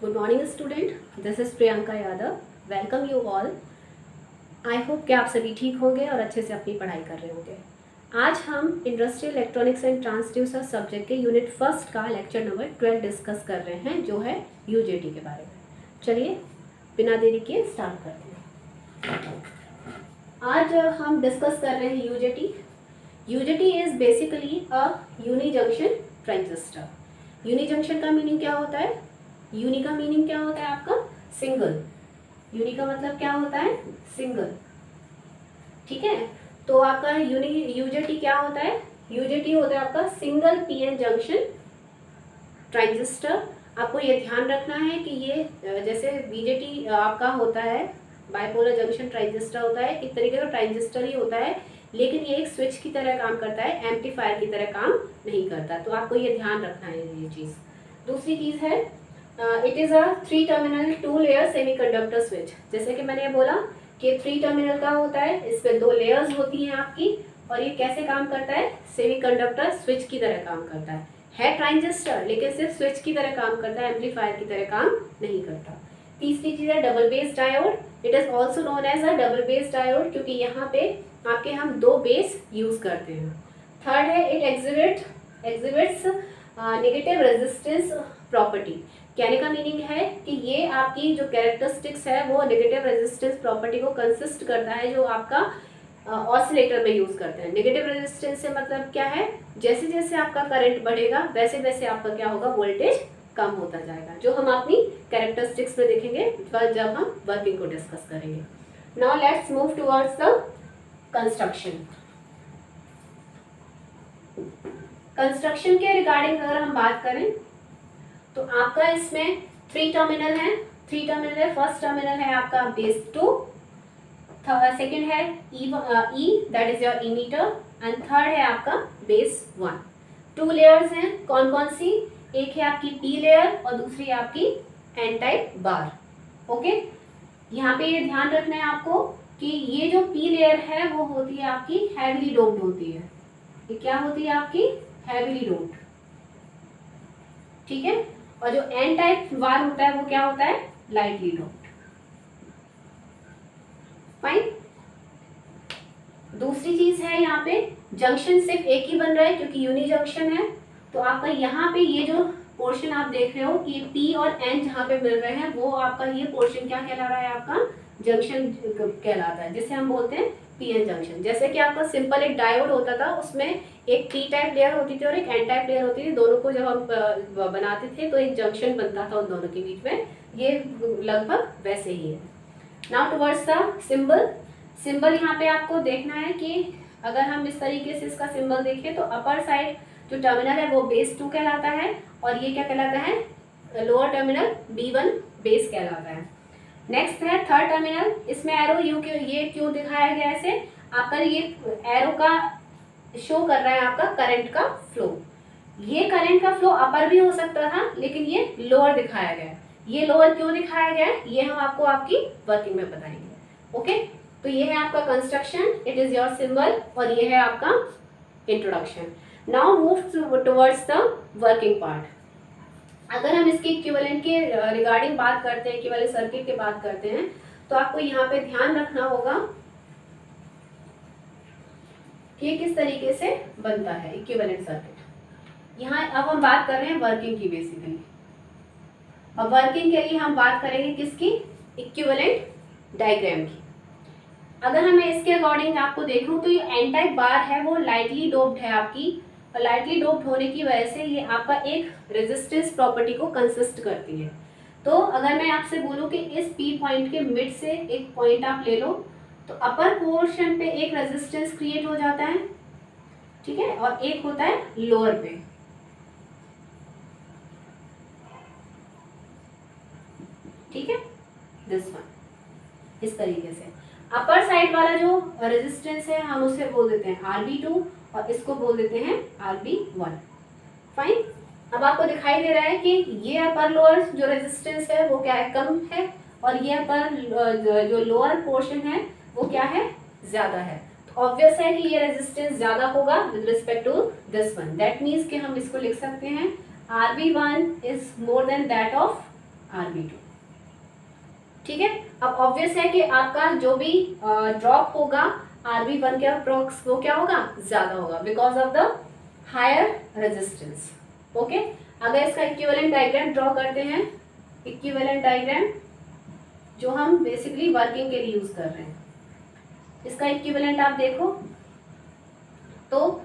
Good morning student, this is Priyanka Yadav. Welcome you all. I hope कि आप सभी ठीक होंगे और अच्छे से अपनी पढ़ाई कर रहे होंगे। आज हम industrial electronics and transducer subject के यूनिट फर्स्ट का लेक्चर नंबर 12 डिस्कस कर रहे हैं, जो है यूजेटी के बारे में। चलिए बिना देरी के स्टार्ट करते हैं। आज हम डिस्कस कर रहे हैं UJT. UJT is basically a unijunction transistor. Unijunction का मीनिंग क्या होता है? यूनी का मीनिंग क्या होता है आपका? सिंगल। यूनी का मतलब क्या होता है? सिंगल। ठीक है, तो आपका यूजेटी क्या होता है? यूजेटी होता है आपका सिंगल पीएन जंक्शन ट्रांजिस्टर। आपको ये ध्यान रखना है कि ये जैसे बीजेटी आपका होता है, बाइपोलर जंक्शन ट्रांजिस्टर होता है, एक तरीके का ट्रांजिस्टर ही होता है, लेकिन ये एक स्विच की तरह काम करता है, एम्पलीफायर की तरह काम नहीं करता। तो आपको ये ध्यान रखना है ये चीज़। दूसरी चीज़ है, it is a 3 terminal 2 layer semiconductor switch. जैसे कि मैंने बोला कि 3 टर्मिनल का होता है, इस पर 2 लेयर्स होती हैं आपकी, और ये कैसे काम करता है? सेमीकंडक्टर स्विच की तरह काम करता है ट्रांजिस्टर, लेकिन सिर्फ स्विच की तरह काम करता है, एम्पलीफायर की तरह काम नहीं करता। तीसरी चीज़ है double base diode. It is also known as a double base diode, क्योंकि यहाँ पे आपके हम 2 बेस यूज़ करते हैं। थर्ड है, it exhibits negative resistance property. कहने का मीनिंग है कि ये आपकी जो कैरेक्टरिस्टिक्स है वो नेगेटिव रेजिस्टेंस प्रॉपर्टी को कंसिस्ट करता है, जो आपका ऑसिलेटर में यूज़ करते हैं। नेगेटिव रेजिस्टेंस से मतलब क्या है? जैसे जैसे आपका करंट बढ़ेगा वैसे वैसे आपका क्या होगा? वोल्टेज कम होता जाएगा, जो हम अपनी कैरेक्टरिस्टिक्स में देखेंगे जब हम वर्किंग को डिस्कस करेंगे। Now let's move towards the construction. Construction के रिगार्डिंग अगर हम बात करें तो आपका इसमें 3 टर्मिनल है। 3 टर्मिनल है। फर्स्ट टर्मिनल है आपका बेस 2, सेकेंड है E that is your emitter, and third है आपका बेस 1। 2 लेयर्स हैं। कौन कौन सी? एक है आपकी पी लेयर और दूसरी है आपकी एन टाइप बार। ओके, यहाँ पे ये ध्यान रखना है आपको कि ये जो पी लेयर है वो होती है आपकी हैवीली डोप्ड होती है। ये क्या होती है आपकी? Heavily doped. ठीक है, और जो एन टाइप बार होता है वो क्या होता है? Lightly doped. फाइन। दूसरी चीज है, यहाँ पे जंक्शन सिर्फ एक ही बन रहा है क्योंकि यूनी जंक्शन है। तो आपका यहाँ पे ये जो पोर्शन आप देख रहे हो कि पी और एन जहाँ पे मिल रहे हैं, वो आपका ये पोर्शन क्या कहला रहा है? आपका जंक्शन कहलाता है, जिसे हम बोलते हैं पीएन जंक्शन। जैसे कि आपका सिंपल एक डायोड होता था, उसमें एक पी टाइप लेयर होती थी और एक एन टाइप लेयर होती थी। दोनों को जब हम बनाते थे तो एक जंक्शन बनता था उन दोनों के बीच में। ये लगभग वैसे ही है। Now towards the symbol. Symbol यहाँ पे आपको देखना है कि अगर हम इस तरीके से इसका सिंबल देखें तो अपर साइड जो टर्मिनल है वो बेस 2 कहलाता है, और ये क्या कहलाता है? लोअर टर्मिनल B1 बेस कहलाता है। नेक्स्ट है थर्ड टर्मिनल। इसमें एरो ये क्यों दिखाया गया ऐसे? आपका ये एरो का शो कर रहा है आपका करंट का फ्लो। ये करंट का फ्लो अपर भी हो सकता था, लेकिन ये लोअर दिखाया गया है। ये लोअर क्यों दिखाया गया है ये हम आपको आपकी वर्किंग में बताएंगे। ओके, तो ये है आपका construction, it is your symbol, और ये है आपका introduction. Now move towards the working part. अगर हम इसके इक्विवेलेंट के रिगार्डिंग बात करते हैं, इक्विवेलेंट सर्किट की बात करते हैं, तो आपको यहाँ पे ध्यान रखना होगा कि ये किस तरीके से बनता है इक्विवेलेंट सर्किट। यहाँ अब हम बात कर रहे हैं वर्किंग की बेसिकली। अब वर्किंग के लिए हम बात करेंगे किसकी? इक्विवेलेंट डायग्राम की। अगर मैं इसके अकॉर्डिंग आपको देखूं तो ये एन टाइप बार है वो लाइटली डोप्ड है आपकी, और लाइटली डोप्ड होने की वजह से ये आपका एक रेजिस्टेंस प्रॉपर्टी को कंसिस्ट करती है। तो अगर मैं आपसे बोलूं कि इस पी पॉइंट के मिड से एक पॉइंट आप ले लो, तो अपर पोर्शन पे एक रेजिस्टेंस क्रिएट हो जाता है, ठीक है, और एक होता है लोअर पे। ठीक है, दिस वन। इस तरीके से अपर साइड वाला जो रेजिस्टेंस है हम उसे बोल देते हैं RB2, और इसको बोल देते हैं RB1। फाइन। अब आपको दिखाई दे रहा है कि ये अपर लोअर जो रेजिस्टेंस है वो क्या है? कम है, और ये अपर जो लोअर पोर्शन है वो क्या है? ज्यादा है। तो ऑब्वियस है कि ये रेजिस्टेंस ज्यादा होगा with respect to this one. That means कि हम इसको लिख सकते हैं RB1 is more than that of Rb2। ठीक है, अब ऑब्वियस है कि आपका जो भी ड्रॉप होगा Rb1 के अप्रॉक्स वो क्या होगा, ज्यादा होगा, because of the higher resistance. Okay, अगर इसका इक्विवेलेंट डायग्राम ड्रॉ करते हैं, इक्विवेलेंट डायग्राम जो हम बेसिकली वर्किंग के लिए यूज कर रहे हैं, इसका इक्विवेलेंट आप देखो तो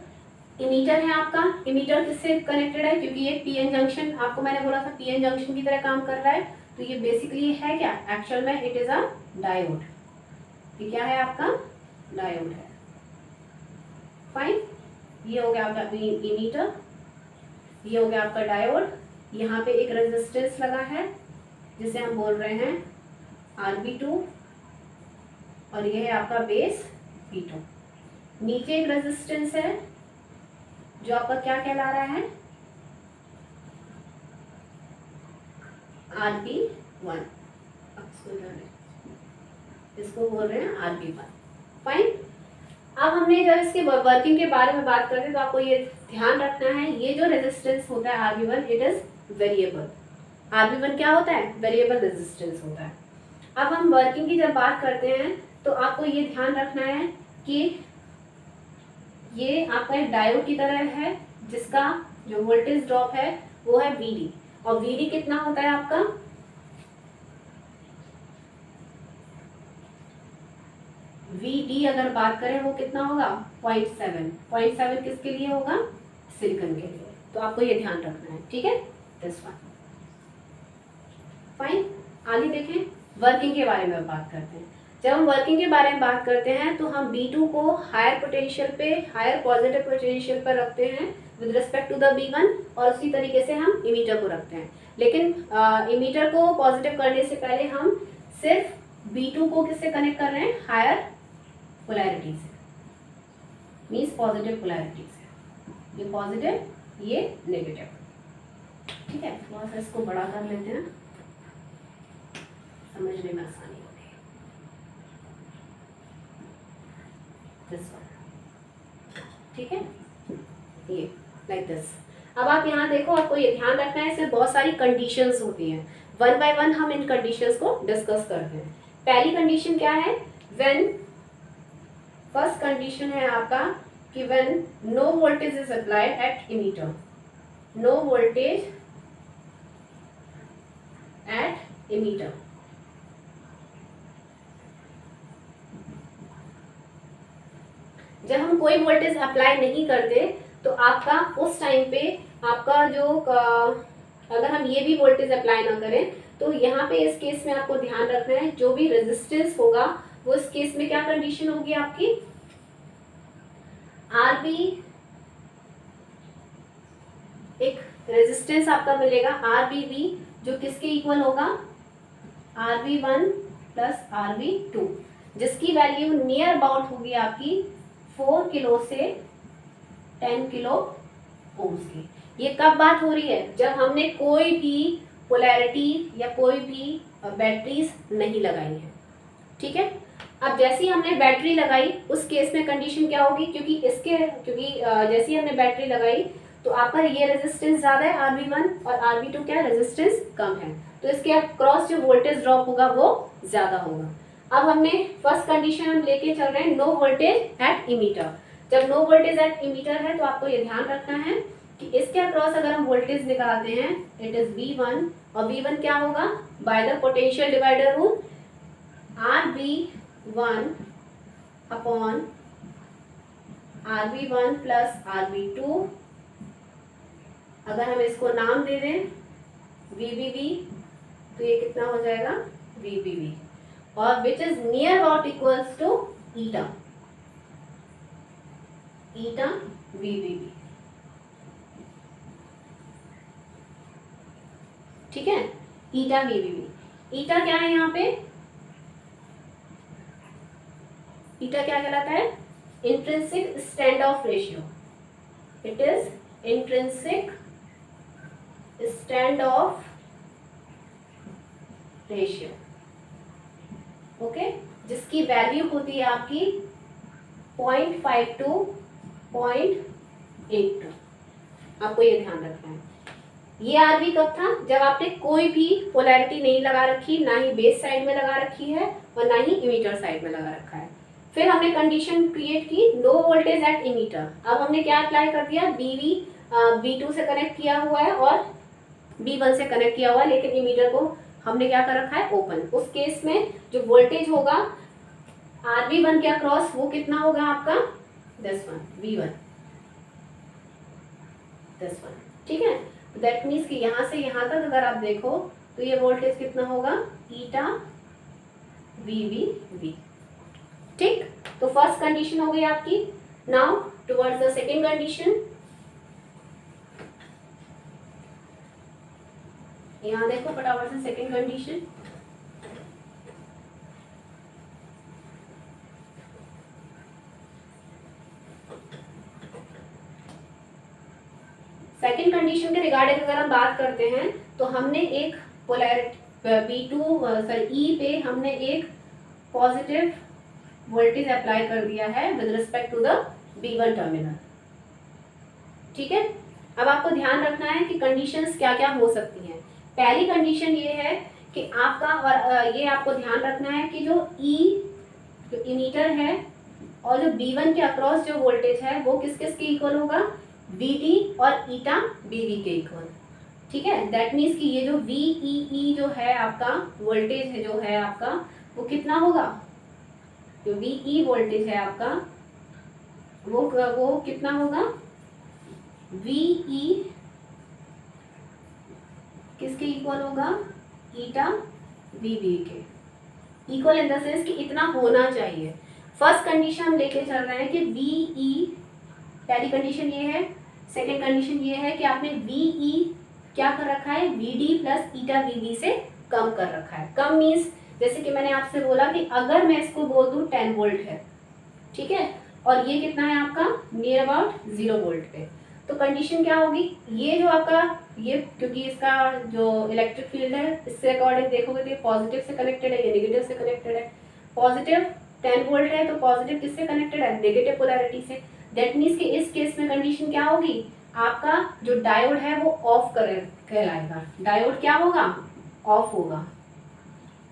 इमीटर है आपका। इमीटर किससे कनेक्टेड है, क्योंकि ये पीएन जंक्शन, आपको मैंने बोला था पीएन जंक्शन की तरह काम कर रहा है, तो ये बेसिकली है क्या, एक्चुअल में इट इज अ डायोड। ये क्या है आपका, डायोड है। फाइन, ये हो गया आपका इमीटर, ये हो गया आपका डायोड। यहाँ पे एक रेजिस्टेंस लगा है जिसे हम बोल रहे हैं Rb2, और ये है आपका बेस P2। नीचे एक रेजिस्टेंस है जो आपका क्या कहला रहा है, Rb1, इसको बोल रहे हैं Rb1। फाइन, अब हमने जब इसके वर्किंग के बारे में बात करते हैं तो आपको ये ध्यान रखना है, ये जो रेजिस्टेंस होता है Rb1 it is variable. Rb1 क्या होता है, वेरिएबल रेजिस्टेंस होता है। अब हम वर्किंग की जब बात करते हैं तो आपको ये ध्यान रखना है कि ये आपका एक डायोड की तरह है जिसका जो वोल्टेज ड्रॉप है वो है Vd, और Vd कितना होता है आपका, Vd अगर बात करें वो कितना होगा, 0.7 किसके लिए होगा, सिलिकॉन के लिए। तो आपको ये ध्यान रखना है, ठीक है, दिस वन। फाइन, आगे देखें, वर्किंग के बारे में बात करते हैं। जब हम वर्किंग के बारे में बात करते हैं तो हम B2 को हायर पोटेंशियल पे, हायर पॉजिटिव पोटेंशियल पर रखते हैं with respect to the B1, और उसी तरीके से हम इमीटर को रखते हैं। लेकिन इमीटर को पॉजिटिव करने से पहले हम सिर्फ B2 को किससे कनेक्ट कर रहे हैं, हायर पोलैरिटी से, मीन्स पॉजिटिव पोलैरिटी से। ये पॉजिटिव, ये नेगेटिव, ठीक है। थोड़ा सा इसको बड़ा कर लेते हैं, समझने में आसानी होगी। ठीक है, ये लाइक दिस। अब आप यहाँ देखो, आपको ये ध्यान रखना है इसमें बहुत सारी कंडीशंस होती हैं। वन बाय वन हम इन कंडीशंस को डिस्कस करते हैं। पहली कंडीशन क्या है, व्हेन, फर्स्ट कंडीशन है आपका कि when no voltage is applied at emitter, no voltage at emitter. जब हम कोई वोल्टेज अप्लाई नहीं करते तो आपका उस टाइम पे आपका जो अगर हम ये भी वोल्टेज अप्लाई ना करें तो यहाँ पे इस केस में आपको ध्यान रखना है जो भी रेजिस्टेंस होगा वो इस केस में क्या कंडीशन होगी आपकी, Rb, एक रेजिस्टेंस आपका मिलेगा Rbv जो किसके इक्वल होगा, Rb1 प्लस Rb2, जिसकी वैल्यू नियर अबाउट होगी आपकी 4 किलो से 10 किलो ओम्स की। ये कब बात हो रही है, जब हमने कोई भी पोलैरिटी या कोई भी बैटरीज नहीं लगाई है, ठीक है। अब जैसे ही हमने बैटरी लगाई उस केस में कंडीशन क्या होगी, क्योंकि जैसे ही हमने बैटरी लगाई तो आपका ये रेजिस्टेंस ज़्यादा है Rb1 और Rb2 क्या रेजिस्टेंस कम है, तो इसके क्रॉस जो वोल्टेज ड्रॉप होगा वो ज़्यादा होगा। अब हमने फर्स्ट कंडीशन हम लेके चल रहे हैं नो वोल्टेज एट इमीटर। जब नो वोल्टेज एट इमीटर है तो आपको ये ध्यान रखना है कि इसके अक्रॉस अगर हम वोल्टेज निकालते हैं इट इज V1, और V1 क्या होगा, by the potential divider rule, Rb1 upon Rb1 plus Rb2, अगर हम इसको नाम दे दें VBB तो ये कितना हो जाएगा VBB, और which is near about equals to eta VBB, ठीक है, ईटा VBB। ईटा क्या है यहाँ पे, ईटा क्या कहलाता है, intrinsic stand of ratio, it is intrinsic stand of ratio, okay, जिसकी वैल्यू होती है आपकी 0.5 to 0.82। आपको ये ध्यान रखना है। ये RV कब था? जब आपने कोई भी पोलैरिटी नहीं लगा रखी, ना ही बेस साइड में लगा रखी है और ना ही इमीटर साइड में लगा रखा है। फिर हमने कंडीशन क्रिएट की नो वोल्टेज एट इमीटर। अब हमने क्या अप्लाई कर दिया, BV B2 से कनेक्ट किया हुआ है और B1 से कनेक्ट किया हुआ है, लेकिन इमीटर को हमने क्या कर रखा है, ओपन। उस केस में जो वोल्टेज होगा RV1 के अक्रॉस वो कितना होगा आपका, this one V1, this one, ठीक है। दैट मीन्स कि यहाँ से यहाँ तक अगर आप देखो तो ये वोल्टेज कितना होगा, ईटा VV। ठीक, तो फर्स्ट कंडीशन हो गई आपकी। Now towards the second condition. यहाँ देखो फटाफट से सेकेंड कंडीशन। सेकेंड कंडीशन के रिगार्डिंग अगर हम बात करते हैं तो हमने एक पोलैरिटी E पे हमने एक पॉजिटिव वोल्टेज अप्लाई कर दिया है with respect to the B1 terminal. ठीक है, अब आपको ध्यान रखना है कि कंडीशंस क्या क्या हो सकती हैं। पहली कंडीशन ये है कि आपका, और ये आपको ध्यान रखना है कि जो जो इमीटर है और जो B1 के अक्रॉस जो वोल्टेज है वो किस किस के इक्वल होगा, VT और ईटा BV के इक्वल। ठीक है, दैट मीन्स कि ये जो VEE जो है आपका वोल्टेज है, जो है आपका वो कितना होगा, जो VE वोल्टेज है आपका वो कितना होगा, VE किसके इक्वल होगा, ईटा BV के इक्वल, इन द सेंस कि इतना होना चाहिए। फर्स्ट कंडीशन हम लेके चल रहे हैं कि VE, पहली कंडीशन ये है। सेकेंड कंडीशन ये है कि आपने VE क्या कर रखा है, VD प्लस ईटा BV से कम कर रखा है। कम मीन्स जैसे कि मैंने आपसे बोला कि अगर मैं इसको बोल दूं 10 वोल्ट है, ठीक है, और ये कितना है आपका, नियर अबाउट 0 वोल्ट पे, तो कंडीशन क्या होगी, ये जो आपका ये, क्योंकि इसका जो इलेक्ट्रिक फील्ड है इससे अकॉर्डिंग देखोगे तो ये पॉजिटिव से कनेक्टेड है, ये नेगेटिव से कनेक्टेड है। पॉजिटिव 10 वोल्ट है तो पॉजिटिव किससे कनेक्टेड है, नेगेटिव पोलैरिटी से। दैट मीन्स कि इस केस में कंडीशन क्या होगी, आपका जो डायोड है वो ऑफ कहलाएगा। डायोड क्या होगा, ऑफ होगा।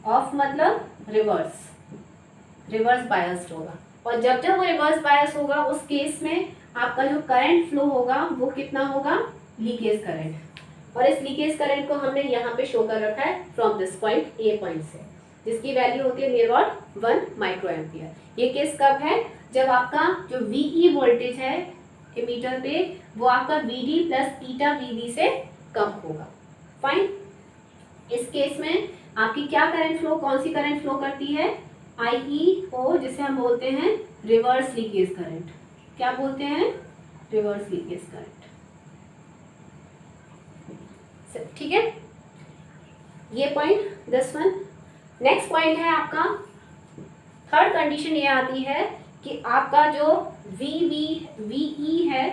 ऑफ मतलब रिवर्स बायस्ड होगा। और जब जब वो रिवर्स बायस होगा उस केस में आपका जो करंट फ्लो होगा वो कितना होगा, लीकेज करंट। और इस लीकेज करंट को हमने यहाँ पे शो कर रखा है from this point, A point से, जिसकी वैल्यू होती है नियर अबाउट 1 माइक्रो एम्पियर। ये केस कब है, जब आपका जो VE वोल्टेज है एमीटर पे वो आपका VD प्लस ईटा BV से कम होगा। फाइन, इस केस में आपकी क्या करंट फ्लो, कौन सी करंट फ्लो करती है, IEO, जिसे हम बोलते हैं रिवर्स लीकेज करंट। क्या बोलते हैं, रिवर्स लीकेज करंट। ठीक है, ये point, this one. Next point है आपका, थर्ड कंडीशन ये आती है कि आपका जो VE है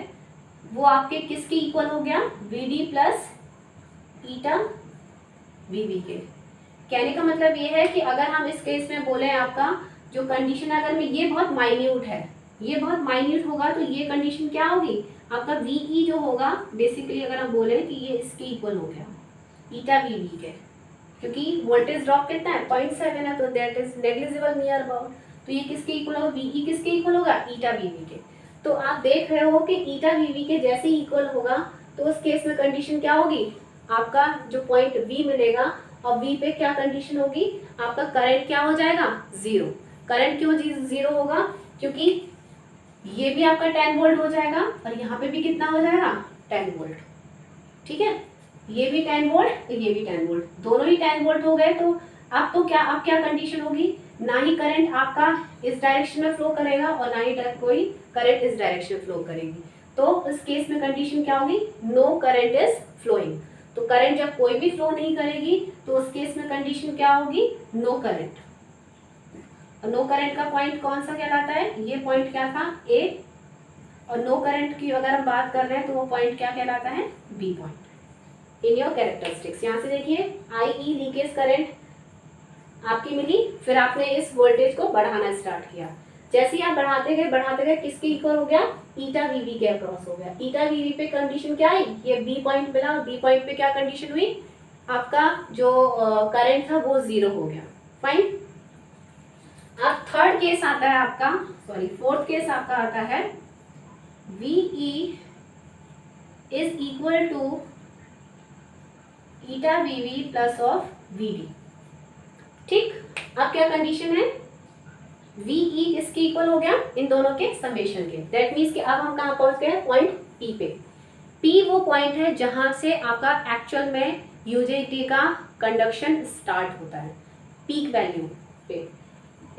वो आपके किसके इक्वल हो गया, VD प्लस ईटा BV के। कहने का मतलब ये है कि अगर हम इस केस में बोले आपका जो कंडीशन, अगर में ये बहुत माइन्यूट है, ये बहुत माइन्यूट होगा तो ये कंडीशन क्या होगी, आपका VE जो होगा बेसिकली अगर हम बोले कि ये इसके इक्वल हो गया ईटा BV के, क्योंकि वोल्टेज ड्रॉप कितना है, 0.7 है, तो that is negligible near about. तो ये किसके इक्वल होगा, VE किसके इक्वल होगा, ईटा BV के। तो आप देख रहे हो कि ईटा BV के जैसे ही इक्वल होगा तो उस केस में कंडीशन क्या होगी, आपका जो पॉइंट V मिलेगा और V पे क्या कंडीशन होगी, आपका करंट क्या हो जाएगा, 0। करंट क्यों 0 होगा, क्योंकि ये भी आपका 10 वोल्ट हो जाएगा और यहाँ पे भी कितना हो जाएगा, 10 वोल्ट। ठीक है, ये भी 10 वोल्ट, ये भी 10 वोल्ट, दोनों ही 10 वोल्ट हो गए। तो अब तो क्या, अब क्या कंडीशन होगी, ना ही करंट आपका इस डायरेक्शन में फ्लो करेगा और ना ही कोई करंट इस डायरेक्शन में फ्लो करेगी। तो इस केस में कंडीशन क्या होगी, नो करंट इज फ्लोइंग। तो करंट जब कोई भी फ्लो नहीं करेगी तो उस केस में कंडीशन क्या होगी, नो करंट। नो करंट का पॉइंट कौन सा कहलाता है, ये पॉइंट क्या था, A, और नो करंट की अगर हम बात कर रहे हैं तो वो पॉइंट क्या कहलाता है, B point in your characteristics. यहाँ से देखिए IE लीकेज करंट आपकी मिली, फिर आपने इस वोल्टेज को बढ़ाना स्टार्ट किया। जैसे ही आप बढ़ाते गए किसके इक्वल हो गया, ईटा वीवी के अक्रॉस हो गया। ईटा वीवी पे कंडीशन क्या आई, ये बी पॉइंट मिला, बी पॉइंट पे क्या कंडीशन हुई, आपका जो करंट था वो 0 हो गया। फाइन। अब थर्ड केस आता है आपका, सॉरी फोर्थ केस आपका आता है VE is equal to eta VV plus of VD। ठीक, अब क्या कंडीशन है, VE किसके इक्वल हो गया, इन दोनों के समेशन के। दैट मीन्स कि अब हम कहाँ पहुंच गए, पॉइंट P पे। P वो पॉइंट है जहां से आपका एक्चुअल में यूजेटी का कंडक्शन स्टार्ट होता है, पीक वैल्यू पे।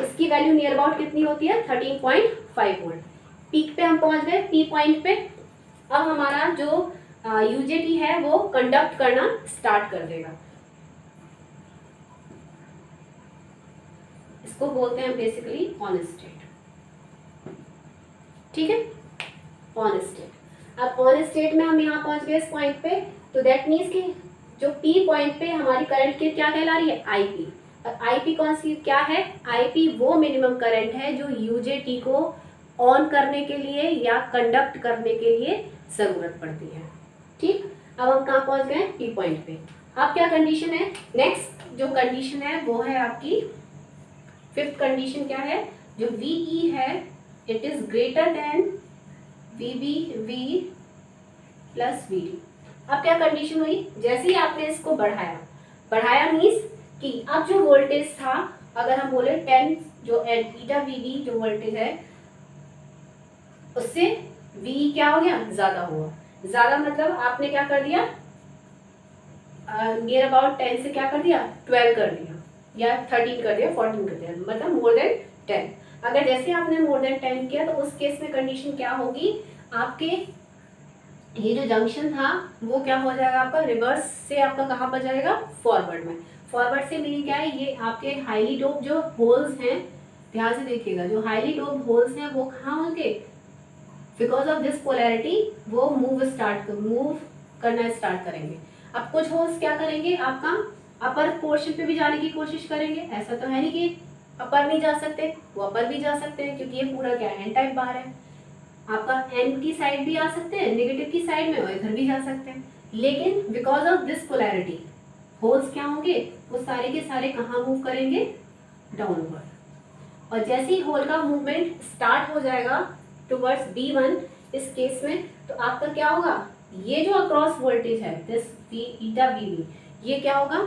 इसकी वैल्यू नियर अबाउट कितनी होती है, 13.5 वोल्ट। पीक पे हम पहुंच गए, P पॉइंट पे। अब हमारा जो यूजेटी है वो कंडक्ट करना स्टार्ट कर देगा। इसको बोलते हैं बेसिकली ऑन स्टेट। ठीक है, ऑन स्टेट। अब ऑन स्टेट में हम यहाँ पहुंच गए इस पॉइंट पे, तो दैट मीन्स कि जो P पॉइंट पे हमारी करंट की क्या कहला रही है, IP। और IP कौन सी क्या है, IP वो मिनिमम करंट है जो यूजेटी को ऑन करने के लिए या कंडक्ट करने के लिए जरूरत पड़ती है। ठीक, अब हम कहाँ पहुंच गए, P पॉइंट पे। अब क्या कंडीशन है, नेक्स्ट जो कंडीशन है वो है आपकी फिफ्थ कंडीशन। क्या है, जो VE है it is greater than VB plus VD। अब क्या कंडीशन हुई, जैसे ही आपने इसको बढ़ाया मीन्स कि अब जो वोल्टेज था, अगर हम बोले 10 जो ईटा VD जो वोल्टेज है उससे VE क्या हो गया, ज्यादा हुआ। ज्यादा मतलब आपने क्या कर दिया, नियर अबाउट 10 से क्या कर दिया, 12 कर दिया, या 13 कर दिया, 14 कर दिया, मतलब मोर देन 10। अगर जैसे आपने मोर देन 10 किया तो उस केस में कंडीशन क्या होगी, आपके ये जो जंक्शन था वो क्या हो जाएगा, आपका रिवर्स से आपका कहाँ पर जाएगा, फॉरवर्ड में। फॉरवर्ड से मीनिंग क्या है, ये आपके हाईली डोप जो होल्स हैं, ध्यान से देखिएगा, जो हाईली डोप होल्स हैं वो कहाँ होंगे, बिकॉज ऑफ दिस पोलैरिटी वो मूव करना स्टार्ट करेंगे। अब कुछ होल्स क्या करेंगे, आपका अपर पोर्शन पे भी जाने की कोशिश करेंगे। ऐसा तो है नहीं कि अपर नहीं जा सकते, वो अपर भी जा सकते हैं, क्योंकि ये पूरा क्या है, एन टाइप बार है। आपका एन की साइड भी आ सकते हैं, नेगेटिव की साइड में, और इधर भी जा सकते हैं। लेकिन because of this polarity holes क्या होंगे, वो सारे के सारे कहाँ मूव करेंगे, डाउनवर्ड। और जैसे ही होल का मूवमेंट स्टार्ट हो जाएगा टुवर्ड्स B1 इस केस में, तो आपका क्या होगा, ये जो अक्रॉस वोल्टेज है दिस ईटा VV, ये क्या होगा,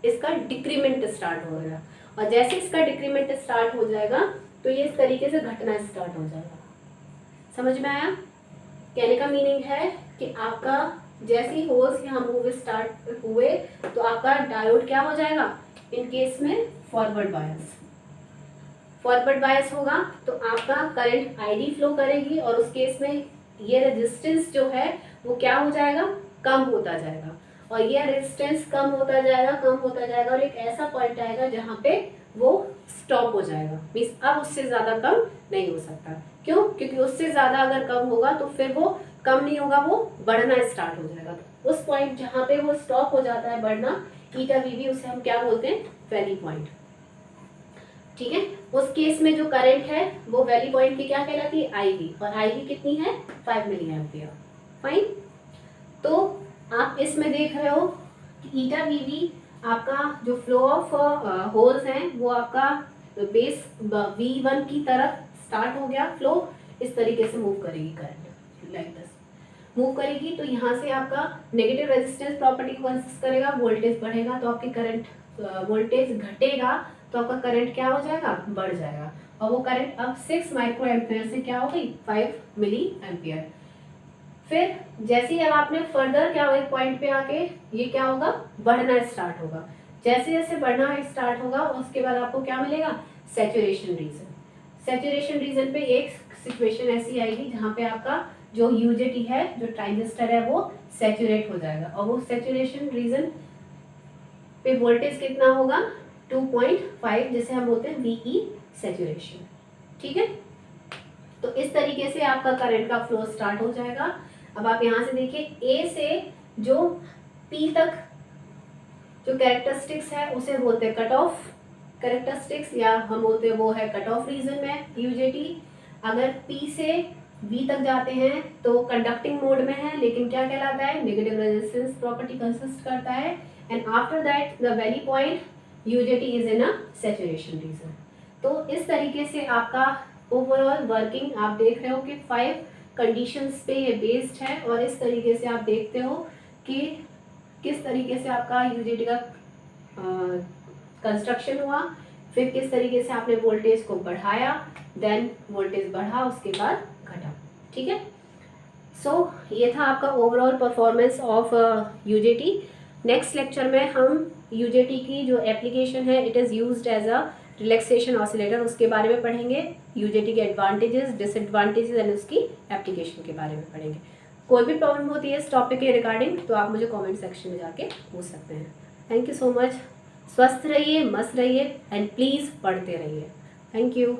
इसका डिक्रीमेंट स्टार्ट हो जाएगा। और जैसे इसका डिक्रीमेंट स्टार्ट हो जाएगा तो ये इस तरीके से घटना स्टार्ट हो जाएगा। समझ में आया, कहने का मीनिंग है कि आपका जैसे ही होल्स यहाँ मूव स्टार्ट हुए तो आपका डायोड क्या हो जाएगा, इन केस में फॉरवर्ड बायस होगा, तो आपका करंट ID फ्लो करेगी, और उस केस में ये रेजिस्टेंस जो है वो क्या हो जाएगा, कम होता जाएगा। और ये रेजिस्टेंस कम होता जाएगा और एक ऐसा पॉइंट आएगा जहाँ पे वो स्टॉप हो जाएगा, मीन्स अब उससे ज़्यादा कम नहीं हो सकता। क्यों, क्योंकि उससे ज़्यादा अगर कम होगा तो फिर वो कम नहीं होगा, वो बढ़ना स्टार्ट हो जाएगा। उस पॉइंट जहाँ पे वो स्टॉप हो जाता है बढ़ना, ईटा VV, उसे हम क्या बोलते हैं, वैली पॉइंट। ठीक है, उस केस में जो करंट है वो वैली पॉइंट की क्या कहलाती है, IV, और IV कितनी है, 5 मिली एम्पियर। फाइन, तो आप इसमें देख रहे हो कि ईटा VV आपका जो फ्लो ऑफ होल्स हैं वो आपका बेस V1 की तरफ स्टार्ट हो गया, फ्लो इस तरीके से मूव करेगी, करंट लाइक दिस मूव करेगी। तो यहाँ से आपका नेगेटिव रेजिस्टेंस प्रॉपर्टी को कंसिस्ट करेगा, वोल्टेज बढ़ेगा तो आपकी करंट, वोल्टेज घटेगा तो आपका करंट क्या हो जाएगा, बढ़ जाएगा। और वो करंट अब 6 माइक्रो एम्पियर से क्या हो गई, 5 मिली एम्पियर। फिर जैसे ही अब आपने फर्दर क्या होगा, पॉइंट पे आके ये क्या होगा, बढ़ना स्टार्ट होगा। जैसे जैसे बढ़ना स्टार्ट होगा उसके बाद आपको क्या मिलेगा, सैचुरेशन रीजन। सैचुरेशन रीजन पे एक सिचुएशन ऐसी आएगी जहाँ पे आपका जो यूजेटी है, जो ट्रांजिस्टर है, वो सैचुरेट हो जाएगा, और वो सैचुरेशन रीजन पे वोल्टेज कितना होगा, 2.5, जिसे हम बोलते हैं VE सैचुरेशन। ठीक है, तो इस तरीके से आपका करंट का फ्लो स्टार्ट हो जाएगा। अब आप यहाँ से देखिए, A से जो P तक जो कैरेक्टरिस्टिक्स है उसे बोलते हैं कट ऑफ कैरेक्टरिस्टिक्स, या हम बोलते हैं वो है कट ऑफ रीजन में यूजेटी। अगर P से V तक जाते हैं तो कंडक्टिंग मोड में है, लेकिन क्या कहलाता है, नेगेटिव रेजिस्टेंस प्रॉपर्टी कंसिस्ट करता है। And after that the valley point UJT is in a saturation region. तो इस तरीके से आपका ओवरऑल वर्किंग आप देख रहे हो कि 5 कंडीशंस पे ये बेस्ड है, और इस तरीके से आप देखते हो कि किस तरीके से आपका UJT का कंस्ट्रक्शन हुआ, फिर किस तरीके से आपने वोल्टेज को बढ़ाया, देन वोल्टेज बढ़ा, उसके बाद घटा। ठीक है, सो ये था आपका overall performance of UJT। Next lecture में हम UJT की जो एप्लीकेशन है, it is used as a relaxation oscillator, उसके बारे में पढ़ेंगे। UJT के एडवांटेजेस, डिसएडवांटेजेस एंड उसकी एप्लीकेशन के बारे में पढ़ेंगे। कोई भी प्रॉब्लम होती है इस टॉपिक के रिगार्डिंग तो आप मुझे कमेंट सेक्शन में जाके पूछ सकते हैं। Thank you so much. स्वस्थ रहिए, मस्त रहिए एंड प्लीज़ पढ़ते रहिए। Thank you.